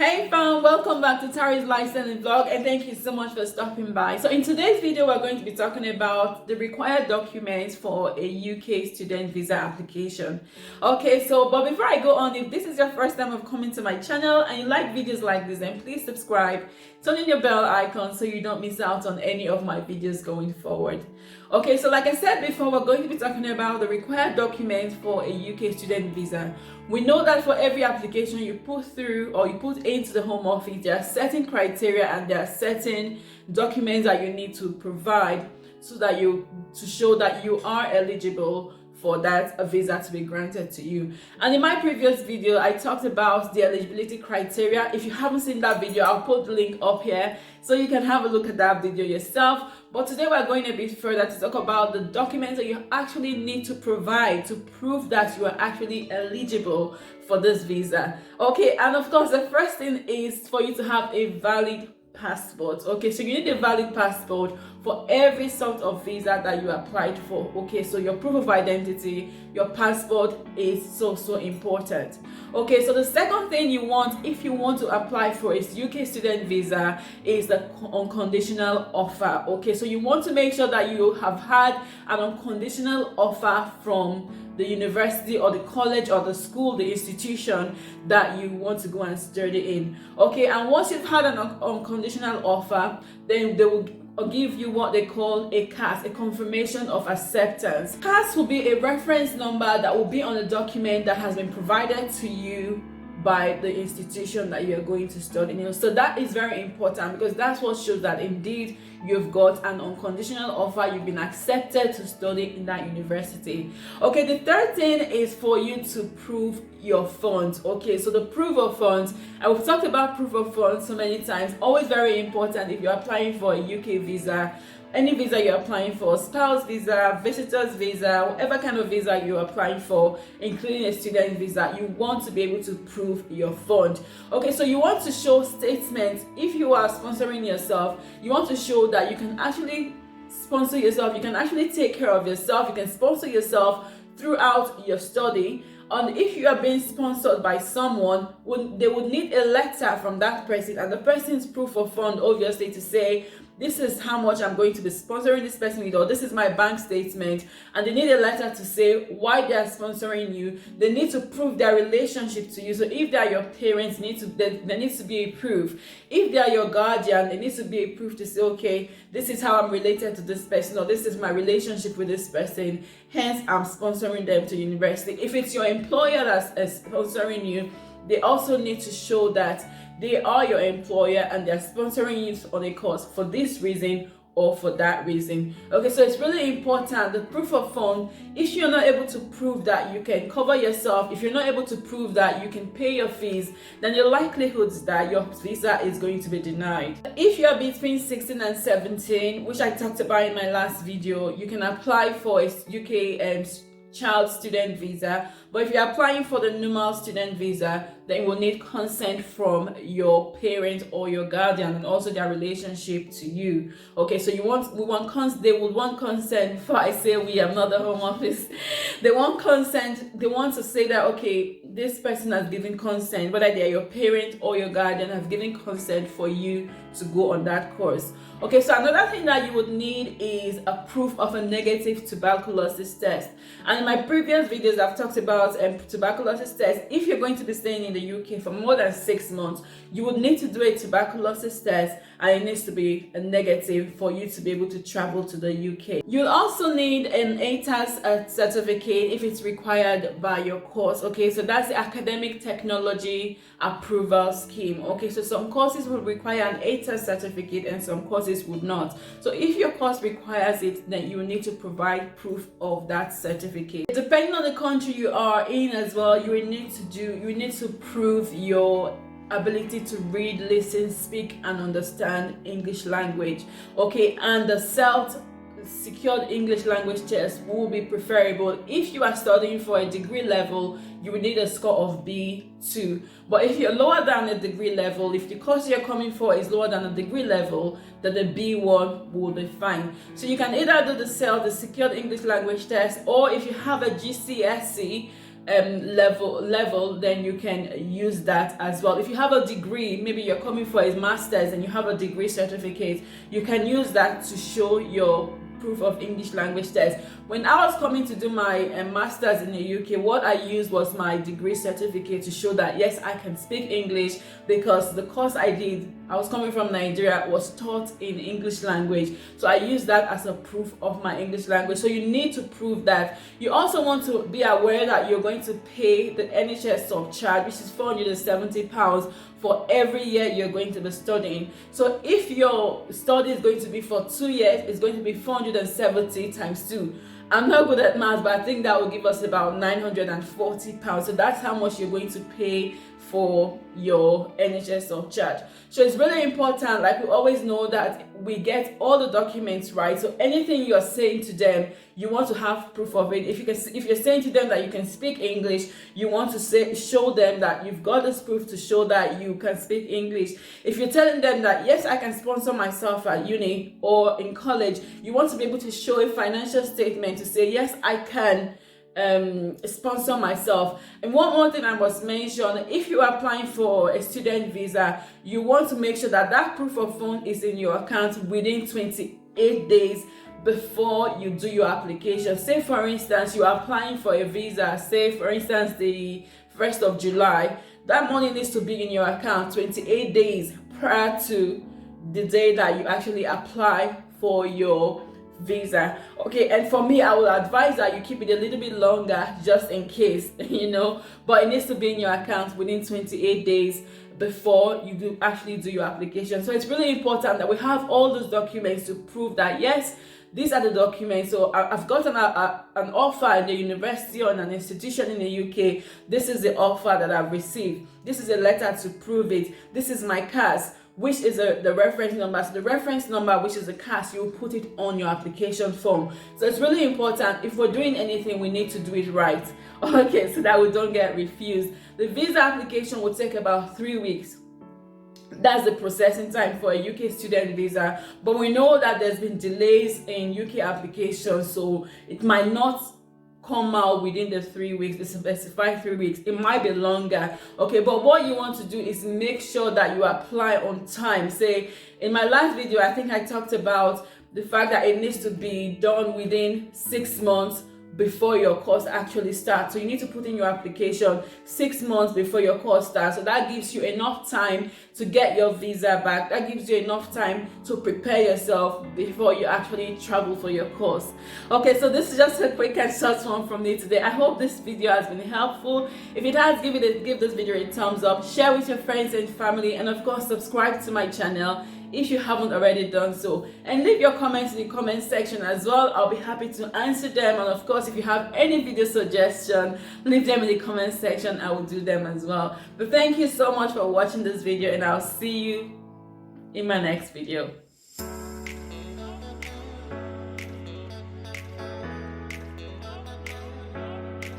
Hey fam, welcome back to Tari's Lifestyle Vlog and thank you so much for stopping by. So in today's video we're going to be talking about the required documents for a UK student visa application. Okay, but before I go on, if this is your first time of coming to my channel and you like videos like this, then please subscribe, turn on your bell icon so you don't miss out on any of my videos going forward. Okay, so like I said before, we're going to be talking about the required documents for a UK student visa. We know that for every application you put through or you put into the Home Office, there are certain criteria and there are certain documents that you need to provide to show that you are eligible for that a visa to be granted to you. And in my previous video I talked about the eligibility criteria. If you haven't seen that video, I'll put the link up here so you can have a look at that video yourself. But today we're going a bit further to talk about the documents that you actually need to provide to prove that you are actually eligible for this visa. Okay, and of course the first thing is for you to have a valid passport. Okay, so you need a valid passport for every sort of visa that you applied for. Okay, so your proof of identity, your passport is so important. Okay, so the second thing you want if you want to apply for a UK student visa is the unconditional offer. Okay, so you want to make sure that you have had an unconditional offer from the university or the college or the school, the institution that you want to go and study in. Okay, and once you've had an unconditional offer, then they will give you what they call a CAS, a confirmation of acceptance. CAS will be a reference number that will be on a document that has been provided to you by the institution that you're going to study in. So that is very important because that's what shows that indeed you've got an unconditional offer, you've been accepted to study in that university. Okay, the third thing is for you to prove your funds. Okay, so the proof of funds, and we've talked about proof of funds so many times, always very important if you're applying for a UK visa. Any visa you're applying for, spouse visa, visitor's visa, whatever kind of visa you're applying for, including a student visa, you want to be able to prove your fund. Okay, so you want to show statements. If you are sponsoring yourself, you want to show that you can actually sponsor yourself, you can actually take care of yourself, you can sponsor yourself throughout your study. And if you are being sponsored by someone, they would need a letter from that person and the person's proof of fund, obviously, to say this is how much I'm going to be sponsoring this person with, or this is my bank statement. And they need a letter to say why they are sponsoring you. They need to prove their relationship to you. So if they are your parents, there needs to be a proof. If they are your guardian, there needs to be a proof to say, okay, this is how I'm related to this person, or this is my relationship with this person, hence I'm sponsoring them to university. If it's your employer that's sponsoring you, they also need to show that they are your employer and they're sponsoring you on a course for this reason or for that reason. Okay, so it's really important, the proof of fund. If you're not able to prove that you can cover yourself, if you're not able to prove that you can pay your fees, then your likelihoods that your visa is going to be denied. If you're between 16 and 17, which I talked about in my last video, you can apply for a UK child student visa. But if you're applying for the normal student visa, then you will need consent from your parent or your guardian and also their relationship to you. Okay, so they would want consent. For I say we, I'm not the Home Office. They want consent. They want to say that, okay, this person has given consent, whether they are your parent or your guardian, have given consent for you to go on that course. Okay, so another thing that you would need is a proof of a negative tuberculosis test. And in my previous videos, I've talked about tuberculosis test. If you're going to be staying in the UK for more than 6 months, you would need to do a tuberculosis test, and it needs to be a negative for you to be able to travel to the UK. You'll also need an ATAS certificate if it's required by your course. Okay, so that's the Academic Technology Approval Scheme. Okay, so some courses will require an ATAS certificate and some courses would not. So if your course requires it, then you will need to provide proof of that certificate. Depending on the country you are in as well, you will need to prove your ability to read, listen, speak and understand English language. Okay, and the secured English language test will be preferable. If you are studying for a degree level, you will need a score of B2. But if you're lower than a degree level, if the course you're coming for is lower than a degree level, then the B1 will be fine. So you can either do the secured English language test, or if you have a GCSE level, then you can use that as well. If you have a degree, maybe you're coming for a master's and you have a degree certificate, you can use that to show your proof of English language test. When I was coming to do my master's in the UK, what I used was my degree certificate to show that yes, I can speak English, because the course I did, I was coming from Nigeria, was taught in English language. So I used that as a proof of my English language. So you need to prove that. You also want to be aware that you're going to pay the NHS surcharge, which is £470 for every year you're going to be studying. So if your study is going to be for 2 years, it's going to be 470 times 2. I'm not good at math, but I think that will give us about £940. So that's how much you're going to pay for your NHS surcharge. So it's really important, like we always know, that we get all the documents right. So anything you're saying to them, you want to have proof of it. If you're saying to them that you can speak English, you want to show them that you've got this proof to show that you can speak English. If you're telling them that yes, I can sponsor myself at uni or in college, you want to be able to show a financial statement to say yes, I can sponsor myself. And one more thing I must mention: if you are applying for a student visa, you want to make sure that that proof of fund is in your account within 28 days before you do your application. Say for instance you are applying for a visa, say for instance the 1st of July, that money needs to be in your account 28 days prior to the day that you actually apply for your visa. Okay, and for me, I would advise that you keep it a little bit longer just in case, but it needs to be in your account within 28 days before you actually do your application. So it's really important that we have all those documents to prove that yes, these are the documents. So I've gotten an offer in the university or in an institution in the UK. This is the offer that I've received. This is a letter to prove it. This is my CAS, which is the reference number. So the reference number, which is the CAS, you put it on your application form. So it's really important. If we're doing anything, we need to do it right. Okay, so that we don't get refused. The visa application will take about 3 weeks. That's the processing time for a UK student visa. But we know that there's been delays in UK applications, so it might not come out within the 3 weeks, the specified 3 weeks. It might be longer. Okay, but what you want to do is make sure that you apply on time. Say in my last video, I think I talked about the fact that it needs to be done within 6 months before your course actually starts. So you need to put in your application 6 months before your course starts. So that gives you enough time to get your visa back. That gives you enough time to prepare yourself before you actually travel for your course. Okay, so this is just a quick and short one from me today. I hope this video has been helpful. If it has, give this video a thumbs up, share with your friends and family, and of course subscribe to my channel if you haven't already done so, and leave your comments in the comment section as well. I'll be happy to answer them, and of course if you have any video suggestion, leave them in the comment section. I will do them as well. But thank you so much for watching this video, and I'll see you in my next video.